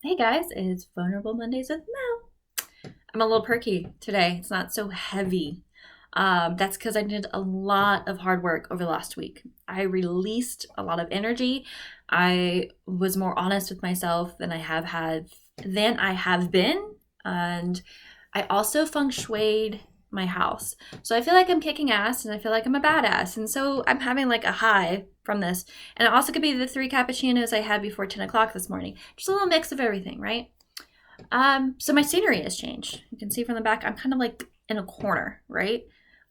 Hey guys, it's Vulnerable Mondays with Mel. I'm a little perky today. It's not so heavy. That's because I did a lot of hard work over the last week. I released a lot of energy. I was more honest with myself than I have been, and I also feng shuied my house. So I feel like I'm kicking ass and I feel like I'm a badass. And so I'm having like a high from this. And it also could be the 3 cappuccinos I had before 10 o'clock this morning. Just a little mix of everything, right? So my scenery has changed. You can see from the back, I'm kind of like in a corner, right?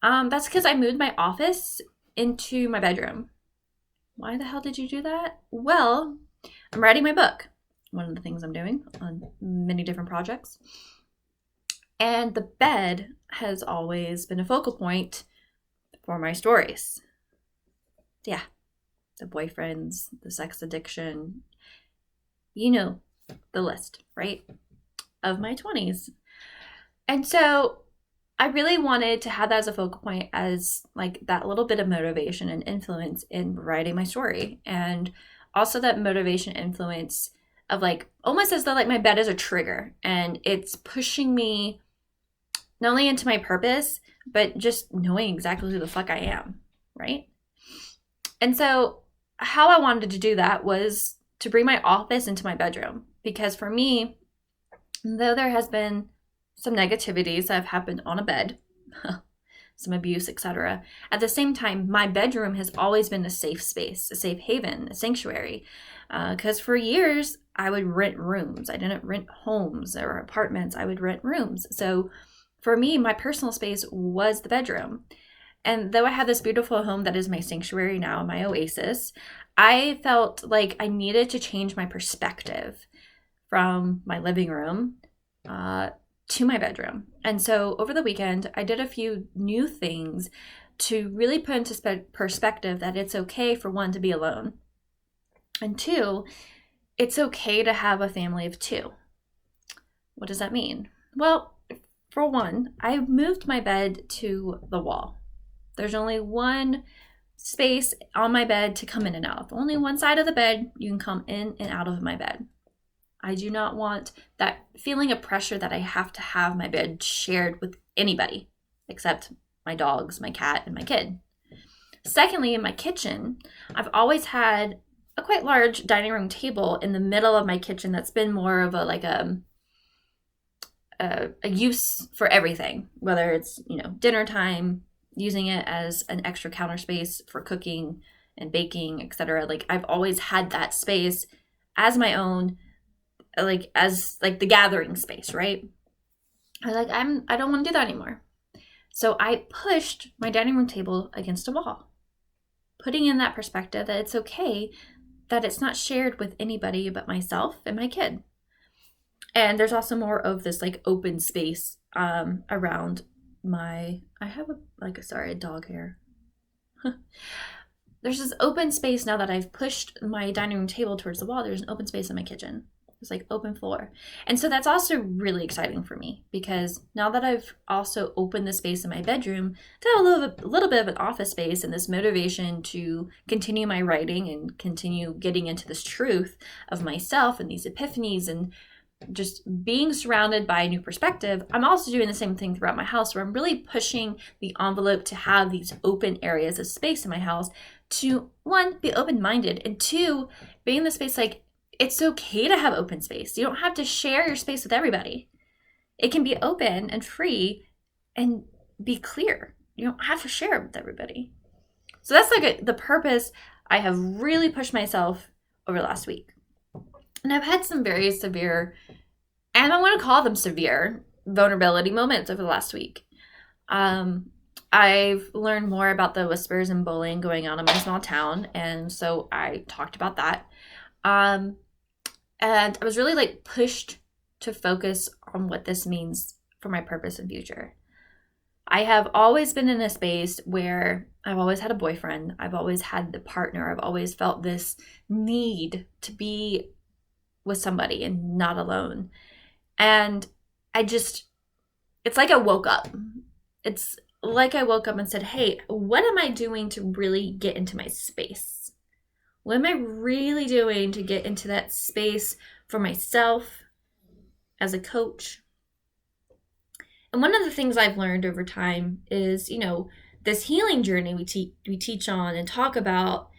That's because I moved my office into my bedroom. Why the hell did you do that? Well, I'm writing my book. One of the things I'm doing on many different projects. And the bed has always been a focal point for my stories. Yeah, the boyfriends, the sex addiction, you know the list, right? Of my 20s. And so I really wanted to have that as a focal point, as like that little bit of motivation and influence in writing my story. And also that motivation influence of like almost as though like my bed is a trigger and it's pushing me not only into my purpose, but just knowing exactly who the fuck I am, right? And so how I wanted to do that was to bring my office into my bedroom. Because for me, though there has been some negativities that have happened on a bed, some abuse, etc., at the same time, my bedroom has always been a safe space, a safe haven, a sanctuary. Because for years, I would rent rooms. I didn't rent homes or apartments. I would rent rooms. So for me, my personal space was the bedroom. And though I have this beautiful home that is my sanctuary now, my oasis, I felt like I needed to change my perspective from my living room to my bedroom. And so over the weekend, I did a few new things to really put into perspective that it's okay for one to be alone. And two, it's okay to have a family of two. What does that mean? Well, for one, I moved my bed to the wall. There's only one space on my bed to come in and out of. Only one side of the bed you can come in and out of my bed. I do not want that feeling of pressure that I have to have my bed shared with anybody except my dogs, my cat, and my kid. Secondly, in my kitchen, I've always had a quite large dining room table in the middle of my kitchen that's been more of a use for everything, whether it's, dinner time, using it as an extra counter space for cooking and baking, etc. Like I've always had that space as my own, like as like the gathering space, right? I don't want to do that anymore. So I pushed my dining room table against a wall, putting in that perspective that it's okay that it's not shared with anybody but myself and my kid. And there's also more of this like open space around I have a dog hair. There's this open space now that I've pushed my dining room table towards the wall. There's an open space in my kitchen. It's like open floor. And so that's also really exciting for me because now that I've also opened the space in my bedroom to have a little bit of an office space and this motivation to continue my writing and continue getting into this truth of myself and these epiphanies and just being surrounded by a new perspective, I'm also doing the same thing throughout my house where I'm really pushing the envelope to have these open areas of space in my house to, one, be open-minded, and two, being in the space like it's okay to have open space. You don't have to share your space with everybody. It can be open and free and be clear. You don't have to share it with everybody. So that's like the purpose I have really pushed myself over the last week. And I've had some very severe, and I want to call them severe, vulnerability moments over the last week. I've learned more about the whispers and bullying going on in my small town, and so I talked about that. And I was really like pushed to focus on what this means for my purpose and future. I have always been in a space where I've always had a boyfriend. I've always had the partner. I've always felt this need to be with somebody and not alone. And it's like I woke up. It's like I woke up and said, hey, what am I doing to really get into my space? What am I really doing to get into that space for myself, as a coach. And one of the things I've learned over time is, this healing journey we teach on and talk about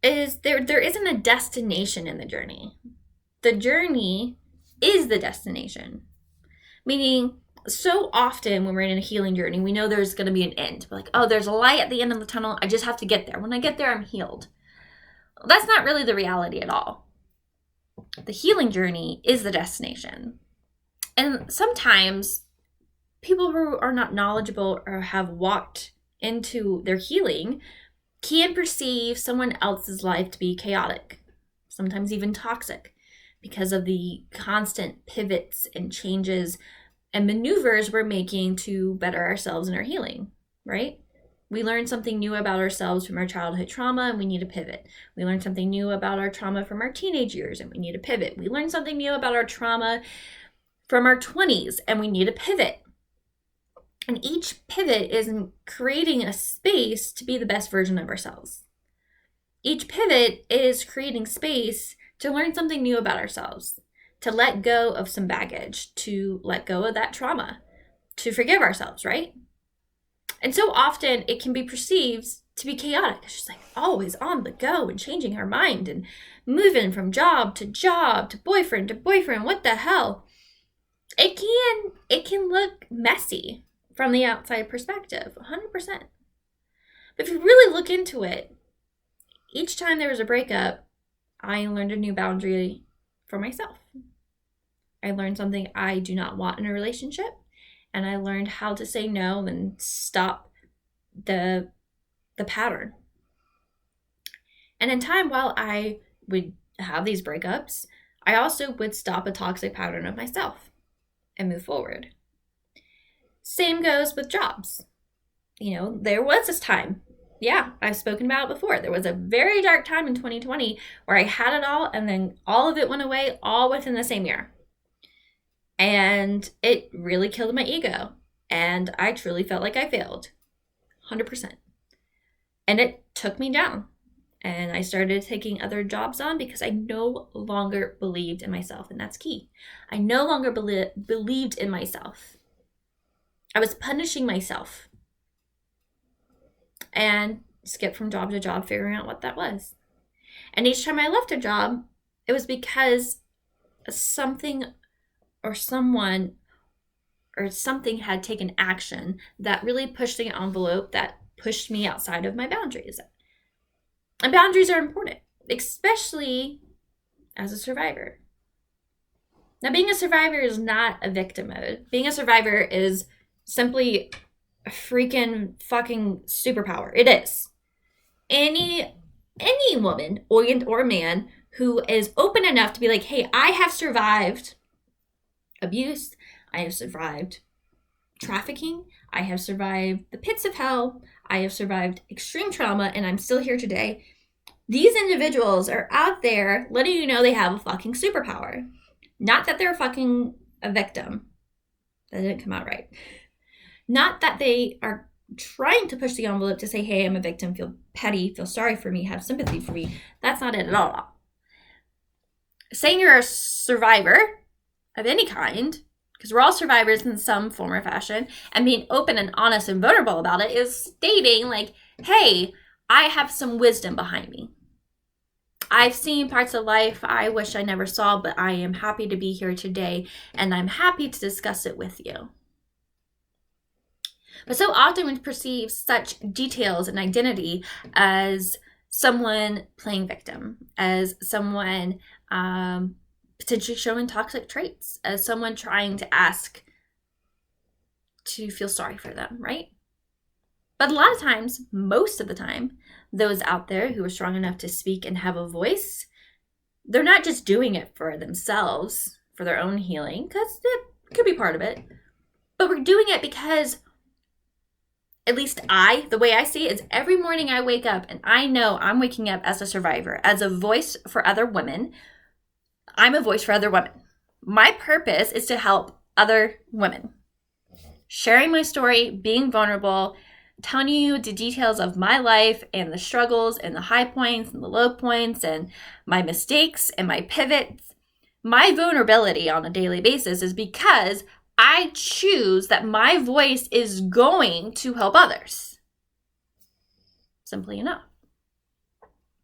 is there isn't a destination in the journey. The journey is the destination. Meaning, so often when we're in a healing journey, we know there's going to be an end. We're like, oh, there's a light at the end of the tunnel. I just have to get there. When I get there, I'm healed. Well, that's not really the reality at all. The healing journey is the destination. And sometimes people who are not knowledgeable or have walked into their healing can perceive someone else's life to be chaotic, sometimes even toxic, because of the constant pivots and changes and maneuvers we're making to better ourselves in our healing, right? We learn something new about ourselves from our childhood trauma and we need to pivot. We learn something new about our trauma from our teenage years and we need to pivot. We learn something new about our trauma from our 20s and we need to pivot. And each pivot is creating a space to be the best version of ourselves. Each pivot is creating space to learn something new about ourselves, to let go of some baggage, to let go of that trauma, to forgive ourselves, right? And so often it can be perceived to be chaotic. It's just like always on the go and changing our mind and moving from job, to boyfriend, what the hell? It can look messy from the outside perspective, 100%. But if you really look into it, each time there was a breakup, I learned a new boundary for myself. I learned something I do not want in a relationship, and I learned how to say no and stop the pattern. And in time, while I would have these breakups, I also would stop a toxic pattern of myself and move forward. Same goes with jobs. There was this time. Yeah, I've spoken about it before. There was a very dark time in 2020 where I had it all and then all of it went away all within the same year. And it really killed my ego. And I truly felt like I failed. 100%. And it took me down. And I started taking other jobs on because I no longer believed in myself. And that's key. I no longer believed in myself. I was punishing myself. And skipped from job to job, figuring out what that was. And each time I left a job, it was because something or someone or something had taken action that really pushed the envelope, that pushed me outside of my boundaries. And boundaries are important, especially as a survivor. Now, being a survivor is not a victim mode. Being a survivor is simply a freaking fucking superpower. It is. Any woman or man who is open enough to be like, hey, I have survived abuse, I have survived trafficking, I have survived the pits of hell, I have survived extreme trauma, and I'm still here today. These individuals are out there letting you know they have a fucking superpower. Not that they're fucking a victim. That didn't come out right. Not that they are trying to push the envelope to say, hey, I'm a victim, feel petty, feel sorry for me, have sympathy for me. That's not it at all. Saying you're a survivor of any kind, because we're all survivors in some form or fashion, and being open and honest and vulnerable about it is stating like, hey, I have some wisdom behind me. I've seen parts of life I wish I never saw, but I am happy to be here today, and I'm happy to discuss it with you. But so often we perceive such details and identity as someone playing victim, as someone potentially showing toxic traits, as someone trying to ask to feel sorry for them, right? But a lot of times, most of the time, those out there who are strong enough to speak and have a voice, they're not just doing it for themselves, for their own healing, because it could be part of it, but we're doing it because, at least the way I see it is every morning I wake up and I know I'm waking up as a survivor, as a voice for other women. I'm a voice for other women. My purpose is to help other women. Sharing my story, being vulnerable, telling you the details of my life and the struggles and the high points and the low points and my mistakes and my pivots, My vulnerability on a daily basis is because I choose that my voice is going to help others. Simply enough.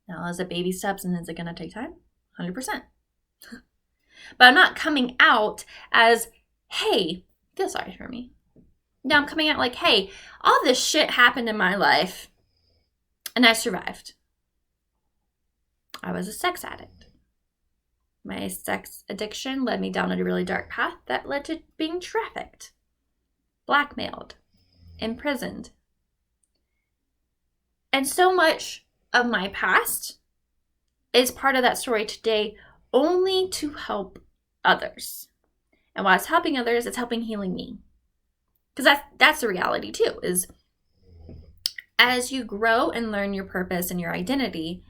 Now, is it baby steps and is it going to take time? 100%. But I'm not coming out as, hey, feel sorry for me. No, I'm coming out like, hey, all this shit happened in my life and I survived. I was a sex addict. My sex addiction led me down a really dark path that led to being trafficked, blackmailed, imprisoned. And so much of my past is part of that story today only to help others. And while it's helping others, it's helping healing me. Because that's the reality too, is as you grow and learn your purpose and your identity,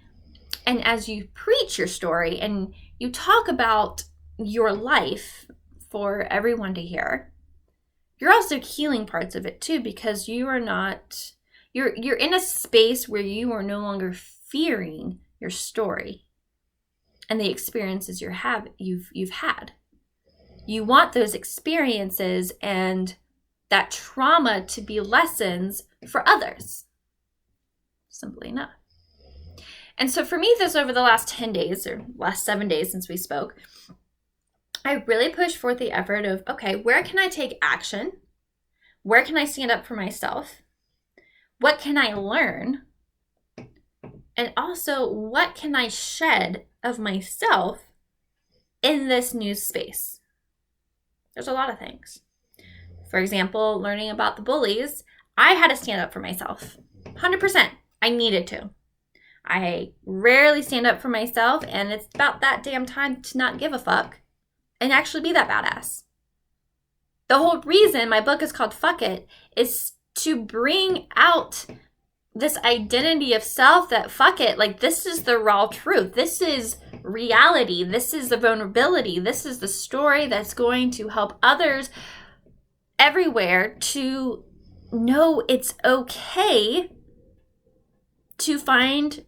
and as you preach your story and you talk about your life for everyone to hear, you're also healing parts of it too, because you are not, you're in a space where you are no longer fearing your story and the experiences you've had. You want those experiences and that trauma to be lessons for others. Simply enough. And so for me, this over the last 10 days or last 7 days since we spoke, I really pushed forth the effort of, okay, where can I take action? Where can I stand up for myself? What can I learn? And also, what can I shed of myself in this new space? There's a lot of things. For example, learning about the bullies, I had to stand up for myself. 100%. I needed to. I rarely stand up for myself, and it's about that damn time to not give a fuck and actually be that badass. The whole reason my book is called Fuck It is to bring out this identity of self that fuck it, like this is the raw truth. This is reality. This is the vulnerability. This is the story that's going to help others everywhere to know it's okay to find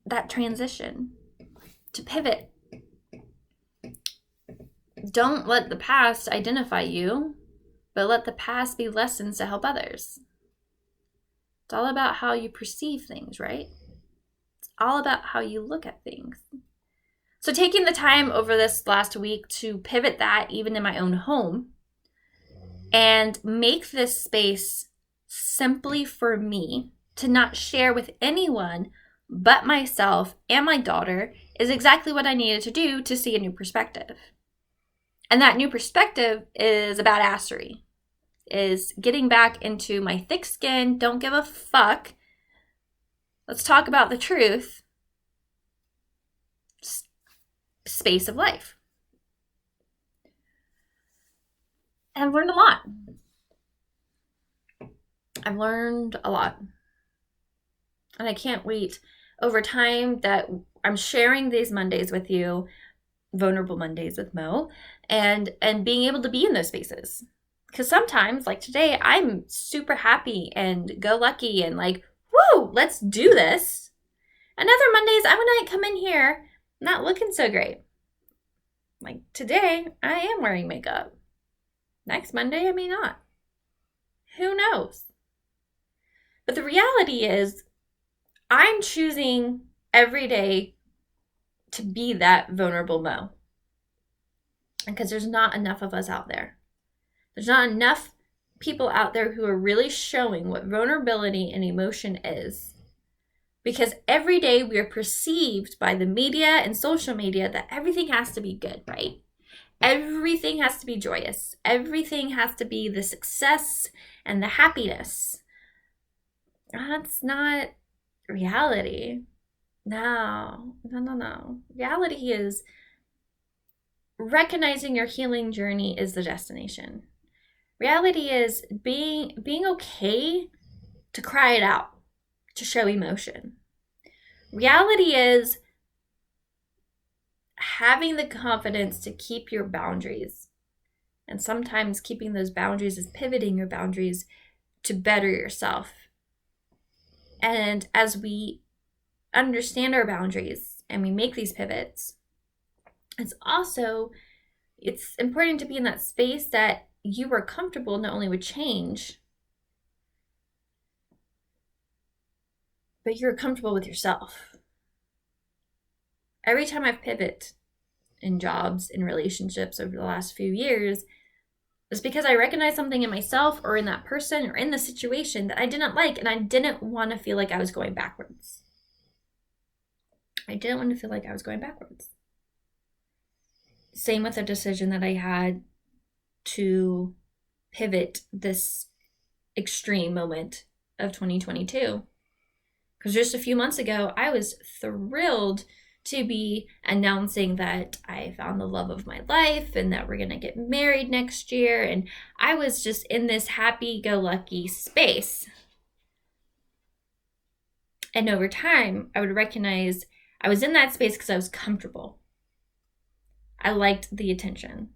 that transition, to pivot. Don't let the past identify you, but let the past be lessons to help others. It's all about how you perceive things, right? It's all about how you look at things. So taking the time over this last week to pivot that even in my own home and make this space simply for me to not share with anyone but myself and my daughter is exactly what I needed to do to see a new perspective. And that new perspective is a badassery, is getting back into my thick skin, don't give a fuck, let's talk about the truth, space of life. And I've learned a lot. I've learned a lot. And I can't wait over time that I'm sharing these Mondays with you, Vulnerable Mondays with Mo, and being able to be in those spaces. Because sometimes, like today, I'm super happy and go lucky and like, woo, let's do this. And other Mondays, I might come in here not looking so great. Like today, I am wearing makeup. Next Monday, I may not. Who knows? But the reality is, I'm choosing every day to be that vulnerable Mo. Because there's not enough of us out there. There's not enough people out there who are really showing what vulnerability and emotion is. Because every day we are perceived by the media and social media that everything has to be good, right? Everything has to be joyous. Everything has to be the success and the happiness. That's not reality. No. Reality is recognizing your healing journey is the destination. Reality is being okay to cry it out, to show emotion. Reality is having the confidence to keep your boundaries. And sometimes keeping those boundaries is pivoting your boundaries to better yourself. And as we understand our boundaries and we make these pivots, It's important to be in that space that you were comfortable not only with change, but you're comfortable with yourself. Every time I've pivoted in jobs, in relationships over the last few years, it's because I recognized something in myself or in that person or in the situation that I didn't like, and I didn't want to feel like I was going backwards. Same with the decision that I had to pivot this extreme moment of 2022. Because just a few months ago, I was thrilled to be announcing that I found the love of my life and that we're going to get married next year. And I was just in this happy-go-lucky space. And over time, I would recognize I was in that space because I was comfortable. I liked the attention.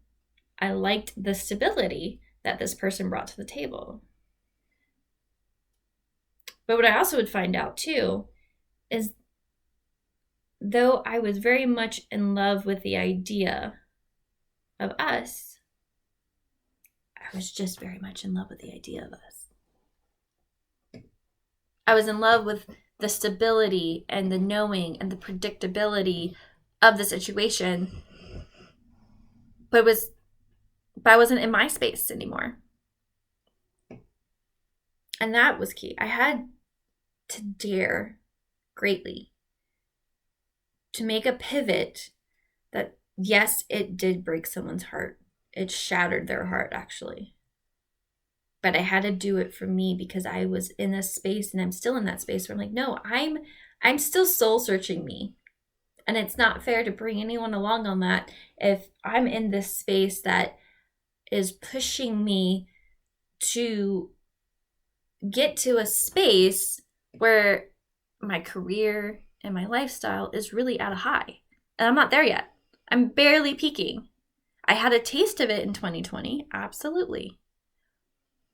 I liked the stability that this person brought to the table. But what I also would find out too is, though I was very much in love with the idea of us, I was just very much in love with the idea of us. I was in love with the stability and the knowing and the predictability of the situation, but I wasn't in my space anymore. And that was key. I had to dare greatly to make a pivot that, yes, it did break someone's heart. It shattered their heart, actually. But I had to do it for me because I was in a space, and I'm still in that space where I'm like, no, I'm still soul searching me. And it's not fair to bring anyone along on that if I'm in this space that is pushing me to get to a space where my career and my lifestyle is really at a high. And I'm not there yet. I'm barely peaking. I had a taste of it in 2020, absolutely.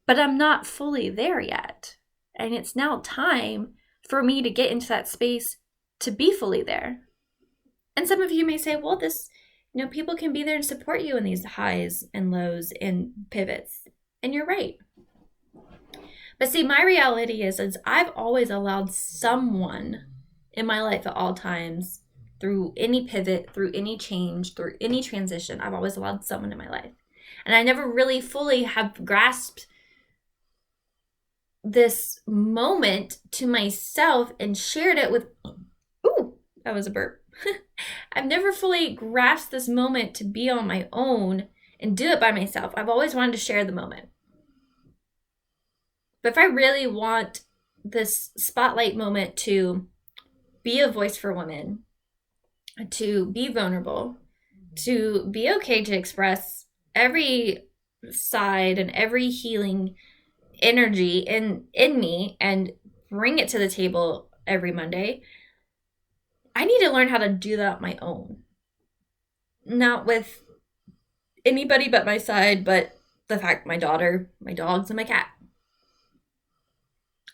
But I'm not fully there yet. And it's now time for me to get into that space to be fully there. And some of you may say, well, people can be there and support you in these highs and lows and pivots. And you're right. But see, my reality is I've always allowed someone in my life at all times, through any pivot, through any change, through any transition, I've always allowed someone in my life. And I never really fully have grasped this moment to myself and shared it with, ooh, that was a burp. I've never fully grasped this moment to be on my own and do it by myself. I've always wanted to share the moment. But if I really want this spotlight moment to be a voice for women, to be vulnerable, to be okay to express every side and every healing energy in me and bring it to the table every Monday, I need to learn how to do that on my own. Not with anybody but my side, but the fact my daughter, my dogs, and my cat.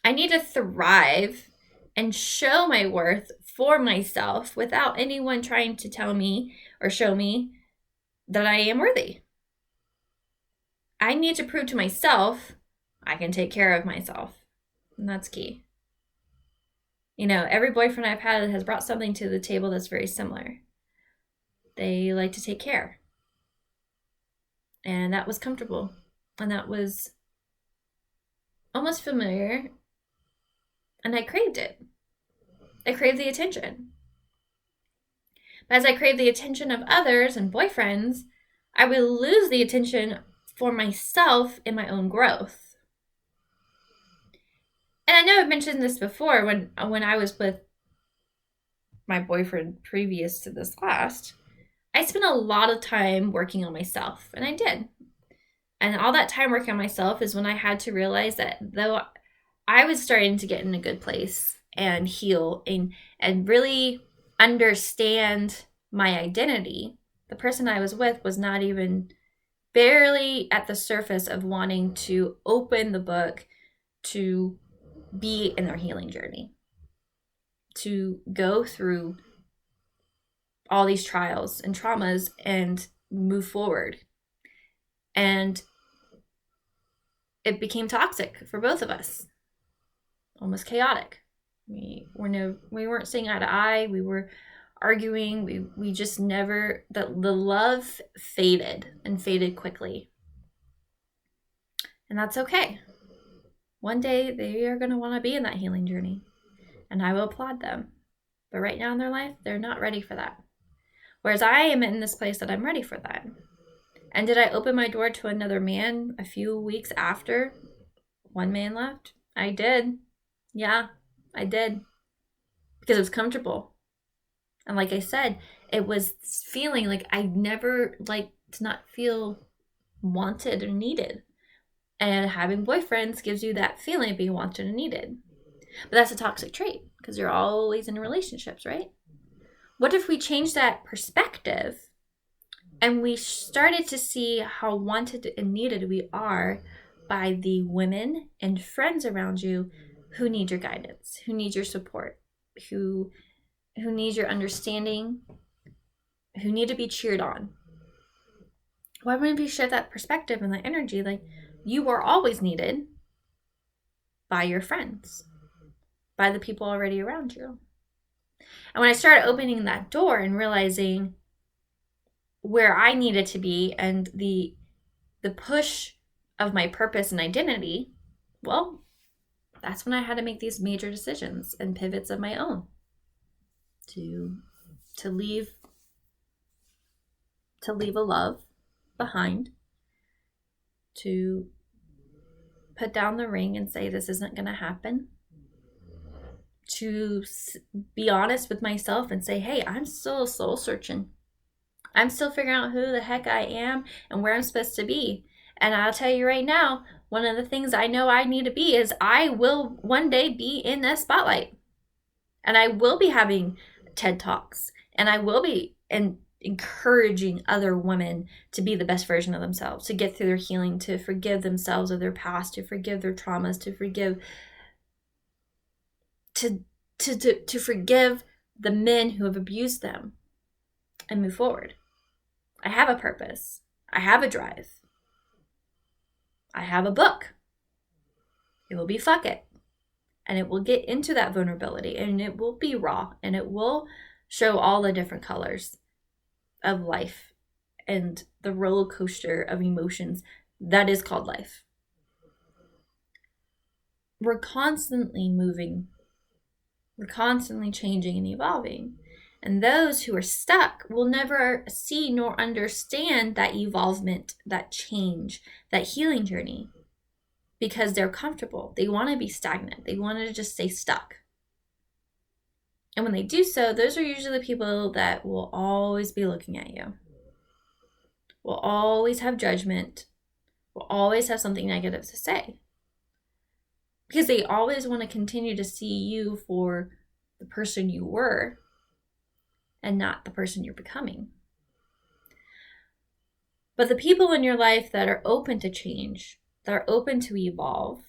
I need to thrive and show my worth for myself without anyone trying to tell me or show me that I am worthy. I need to prove to myself I can take care of myself. And that's key. Every boyfriend I've had has brought something to the table that's very similar. They like to take care. And that was comfortable. And that was almost familiar. And I craved it. I craved the attention. But as I craved the attention of others and boyfriends, I would lose the attention for myself in my own growth. And I know I've mentioned this before when I was with my boyfriend previous to this last, I spent a lot of time working on myself, and I did. And all that time working on myself is when I had to realize that though I was starting to get in a good place and heal and really understand my identity, the person I was with was not even barely at the surface of wanting to open the book to be in their healing journey, to go through all these trials and traumas and move forward. And it became toxic for both of us, almost chaotic. We weren't seeing eye to eye. We were arguing. We just never, the love faded and faded quickly. And that's okay. One day they are going to want to be in that healing journey, and I will applaud them. But right now in their life, they're not ready for that. Whereas I am in this place that I'm ready for that. And did I open my door to another man a few weeks after one man left? I did. Yeah, I did. Because it was comfortable. And like I said, it was feeling like I never liked to not feel wanted or needed. And having boyfriends gives you that feeling of being wanted and needed. But that's a toxic trait because you're always in relationships, right? What if we change that perspective and we started to see how wanted and needed we are by the women and friends around you who need your guidance, who need your support, who need your understanding, who need to be cheered on? Why wouldn't we share that perspective and that energy? Like, you are always needed by your friends, by the people already around you. And when I started opening that door and realizing where I needed to be and the push of my purpose and identity, well, that's when I had to make these major decisions and pivots of my own to leave a love behind, to put down the ring and say this isn't going to happen, to be honest with myself and say, hey, I'm still soul searching. I'm still figuring out who the heck I am and where I'm supposed to be. And I'll tell you right now, one of the things I know I need to be is I will one day be in the spotlight. And I will be having TED Talks. And I will be encouraging other women to be the best version of themselves, to get through their healing, to forgive themselves of their past, to forgive their traumas, to forgive to forgive the men who have abused them and move forward. I have a purpose. I have a drive. I have a book. It will be Fuck It. And it will get into that vulnerability, and it will be raw, and it will show all the different colors of life and the roller coaster of emotions that is called life. We're constantly moving. We're constantly changing and evolving. And those who are stuck will never see nor understand that evolvement, that change, that healing journey, because they're comfortable. They want to be stagnant. They want to just stay stuck. And when they do so, those are usually the people that will always be looking at you, will always have judgment, will always have something negative to say. Because they always want to continue to see you for the person you were and not the person you're becoming. But the people in your life that are open to change, that are open to evolve,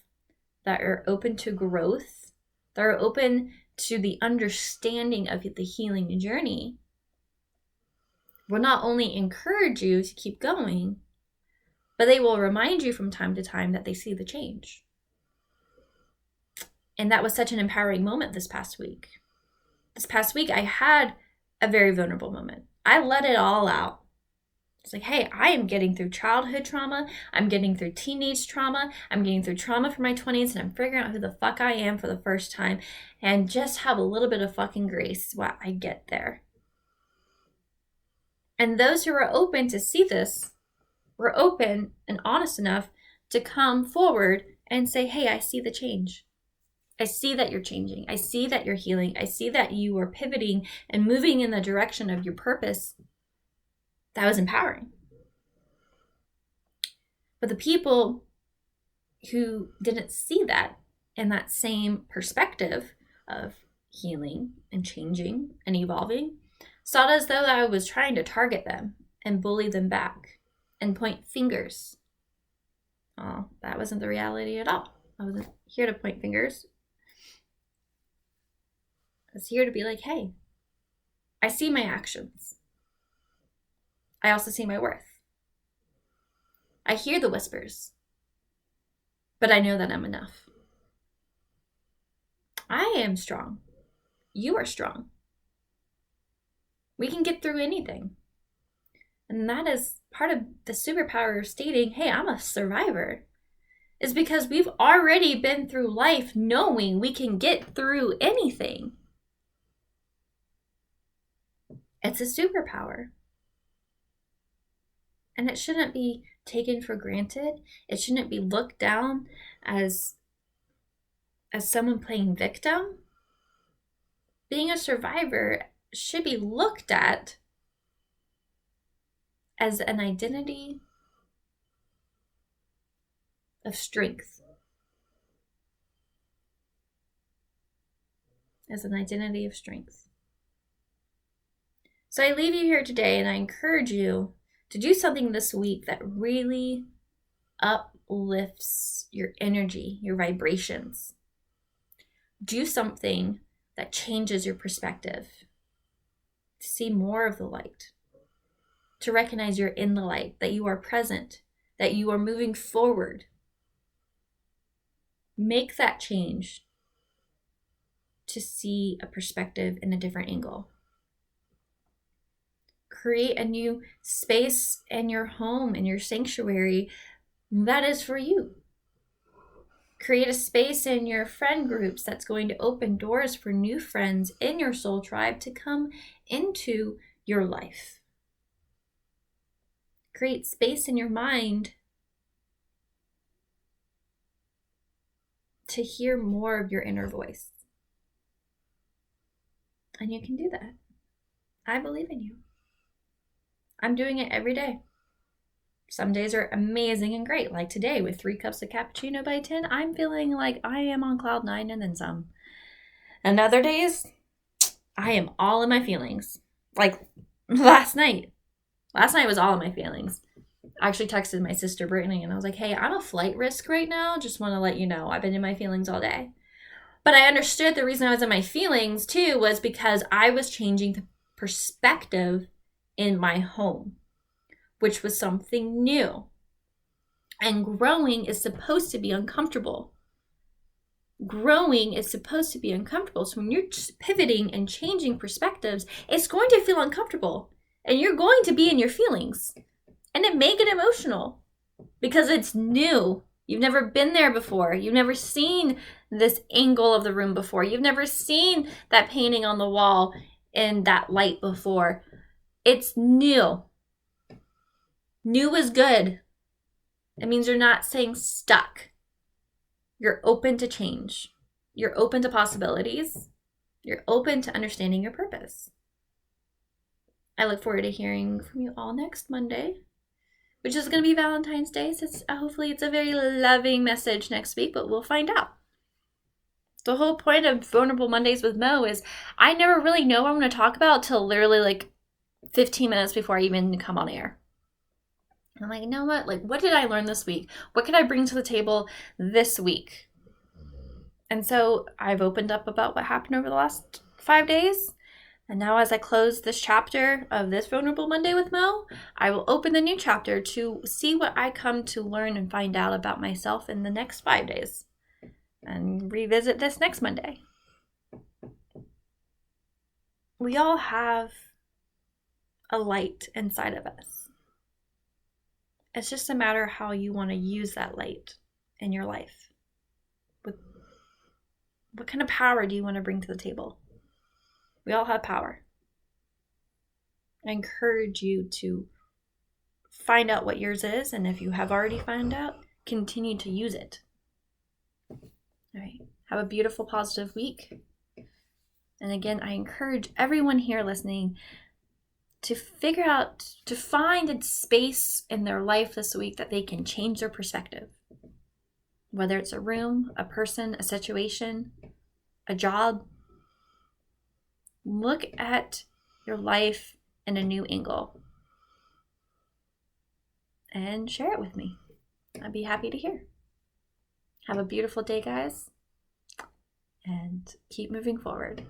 that are open to growth, that are open to the understanding of the healing journey, will not only encourage you to keep going, but they will remind you from time to time that they see the change. And that was such an empowering moment this past week. This past week, I had a very vulnerable moment. I let it all out. It's like, hey, I am getting through childhood trauma. I'm getting through teenage trauma. I'm getting through trauma from my 20s, and I'm figuring out who the fuck I am for the first time, and just have a little bit of fucking grace while I get there. And those who are open to see this were open and honest enough to come forward and say, hey, I see the change. I see that you're changing. I see that you're healing. I see that you are pivoting and moving in the direction of your purpose. That was empowering. But the people who didn't see that in that same perspective of healing and changing and evolving saw it as though I was trying to target them and bully them back and point fingers. Oh, that wasn't the reality at all. I wasn't here to point fingers. I was here to be like, hey, I see my actions. I also see my worth. I hear the whispers, but I know that I'm enough. I am strong. You are strong. We can get through anything. And that is part of the superpower of stating, hey, I'm a survivor. Is because we've already been through life knowing we can get through anything. It's a superpower. And it shouldn't be taken for granted. It shouldn't be looked down as someone playing victim. Being a survivor should be looked at as an identity of strength. As an identity of strength. So I leave you here today and I encourage you to do something this week that really uplifts your energy, your vibrations. Do something that changes your perspective. To see more of the light. To recognize you're in the light, that you are present, that you are moving forward. Make that change to see a perspective in a different angle. Create a new space in your home, in your sanctuary that is for you. Create a space in your friend groups that's going to open doors for new friends in your soul tribe to come into your life. Create space in your mind to hear more of your inner voice. And you can do that. I believe in you. I'm doing it every day. Some days are amazing and great, like today with 3 cups of cappuccino by 10. I'm feeling like I am on cloud 9 and then some. And other days, I am all in my feelings. Like last night. Last night was all in my feelings. I actually texted my sister Brittany and I was like, hey, I'm a flight risk right now. Just want to let you know I've been in my feelings all day. But I understood the reason I was in my feelings too was because I was changing the perspective in my home, which was something new. And growing is supposed to be uncomfortable. Growing is supposed to be uncomfortable. So when you're pivoting and changing perspectives, it's going to feel uncomfortable. And you're going to be in your feelings. And it may get emotional because it's new. You've never been there before. You've never seen this angle of the room before. You've never seen that painting on the wall in that light before. It's new. New is good. It means you're not staying stuck. You're open to change. You're open to possibilities. You're open to understanding your purpose. I look forward to hearing from you all next Monday, which is going to be Valentine's Day. So hopefully it's a very loving message next week, but we'll find out. The whole point of Vulnerable Mondays with Mo is I never really know what I'm going to talk about till literally like 15 minutes before I even come on air. I'm like, you know what? Like, what did I learn this week? What can I bring to the table this week? And so I've opened up about what happened over the last 5 days. And now as I close this chapter of this Vulnerable Monday with Mo, I will open the new chapter to see what I come to learn and find out about myself in the next 5 days. And revisit this next Monday. We all have a light inside of us. It's just a matter of how you want to use that light in your life. What kind of power do you want to bring to the table? We all have power. I encourage you to find out what yours is, and if you have already found out, continue to use it. All right. Have a beautiful, positive week. And again, I encourage everyone here listening to figure out, to find a space in their life this week that they can change their perspective. Whether it's a room, a person, a situation, a job. Look at your life in a new angle and share it with me. I'd be happy to hear. Have a beautiful day, guys, and keep moving forward.